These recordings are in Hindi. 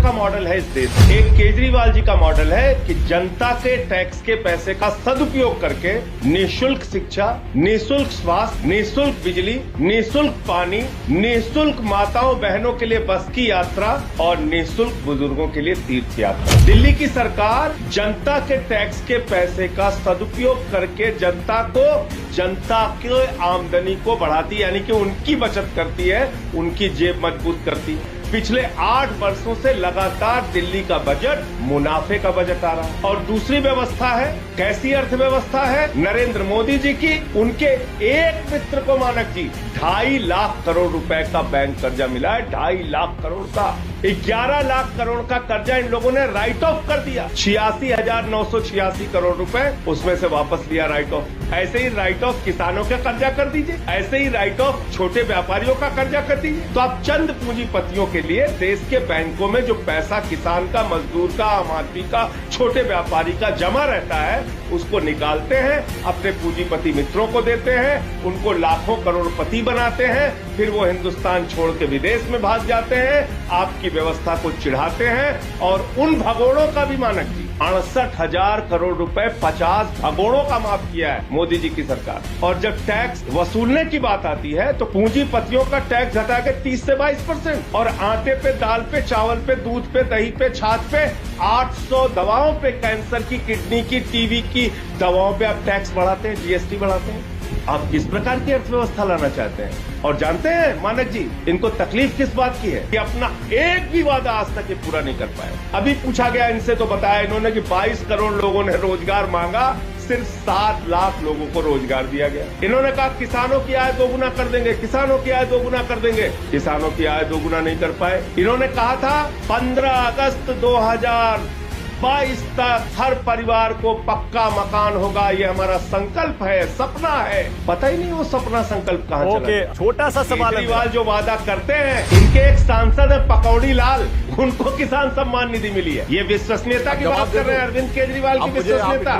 का मॉडल है इस देश में। एक केजरीवाल जी का मॉडल है कि जनता के टैक्स के पैसे का सदुपयोग करके निःशुल्क शिक्षा, निःशुल्क स्वास्थ्य, निःशुल्क बिजली, निःशुल्क पानी, निःशुल्क माताओं बहनों के लिए बस की यात्रा और निःशुल्क बुजुर्गों के लिए तीर्थ यात्रा। दिल्ली की सरकार जनता के टैक्स के पैसे का सदुपयोग करके जनता के आमदनी को बढ़ाती है, यानी कि उनकी बचत करती है, उनकी जेब मजबूत करती है। पिछले 8 वर्षों से लगातार दिल्ली का बजट मुनाफे का बजट आ रहा है। और दूसरी व्यवस्था है, कैसी अर्थव्यवस्था है नरेंद्र मोदी जी की, उनके एक मित्र को मानक जी 2.5 लाख करोड़ रुपए का बैंक कर्जा मिला है। 2.5 लाख करोड़ का 11 लाख करोड़ का कर्जा इन लोगों ने राइट ऑफ कर दिया। 86,986 करोड़ रुपए उसमें से वापस लिया राइट ऑफ। ऐसे ही राइट ऑफ किसानों का कर्जा कर दीजिए, ऐसे ही राइट ऑफ छोटे व्यापारियों का कर्जा कर दीजिए। तो आप चंद पूंजीपतियों के लिए देश के बैंकों में जो पैसा किसान का, मजदूर का, आम आदमी का, छोटे व्यापारी का जमा रहता है, उसको निकालते हैं, अपने पूंजीपति मित्रों को देते हैं, उनको लाखों करोड़पति बनाते हैं, फिर वो हिंदुस्तान छोड़ के विदेश में भाग जाते हैं, आपकी व्यवस्था को चिढ़ाते हैं। और उन भगोड़ों का भी मानक जी 68,000 करोड़ रुपए 50 भगोड़ों का माफ किया है मोदी जी की सरकार। और जब टैक्स वसूलने की बात आती है तो पूंजीपतियों का टैक्स घटा के 30 से 22% और आटे पे, दाल पे, चावल पे, दूध पे, दही पे, छाछ पे, 800 दवाओं पे, कैंसर की, किडनी की, टीवी की दवाओं पे आप टैक्स बढ़ाते हैं, जीएसटी बढ़ाते हैं। आप किस प्रकार की अर्थव्यवस्था लाना चाहते हैं? और जानते हैं मानक जी, इनको तकलीफ किस बात की है कि अपना एक भी वादा आज तक ये पूरा नहीं कर पाए। अभी पूछा गया इनसे तो बताया इन्होंने कि 22 करोड़ लोगों ने रोजगार मांगा, सिर्फ 7 लाख लोगों को रोजगार दिया गया। इन्होंने कहा किसानों की आय 2 गुना कर देंगे, किसानों की आय 2 गुना कर देंगे, किसानों की आय 2 गुना नहीं कर पाए। इन्होंने कहा था 15 अगस्त 2022 तक हर परिवार को पक्का मकान होगा, ये हमारा संकल्प है, सपना है। पता ही नहीं वो सपना संकल्प कहाँ चला गया। छोटा सा सवाल, केजरीवाल जो वादा करते हैं, इनके एक सांसद है पकौड़ी लाल, उनको किसान सम्मान निधि मिली है। ये विश्वसनीयता की बात कर रहे हैं अरविंद केजरीवाल की विश्वसनीयता।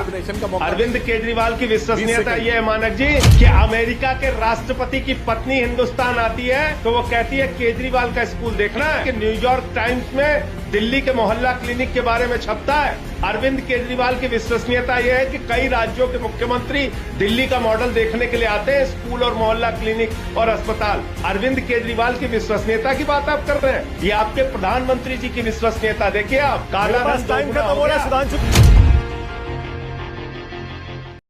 अरविंद केजरीवाल की विश्वसनीयता ये है मानक जी कि अमेरिका के राष्ट्रपति की पत्नी हिंदुस्तान आती है तो वो कहती है केजरीवाल का स्कूल देखना है। कि न्यूयॉर्क टाइम्स में दिल्ली के मोहल्ला क्लिनिक के बारे में छपता है। अरविंद केजरीवाल की विश्वसनीयता यह है कि कई राज्यों के मुख्यमंत्री दिल्ली का मॉडल देखने के लिए आते हैं, स्कूल और मोहल्ला क्लिनिक और अस्पताल। अरविंद केजरीवाल की विश्वसनीयता की बात आप कर रहे हैं, ये आपके प्रधानमंत्री जी की विश्वसनीयता। देखिए आप, काला रंग टाइम खत्म हो रहा है सुधांशु।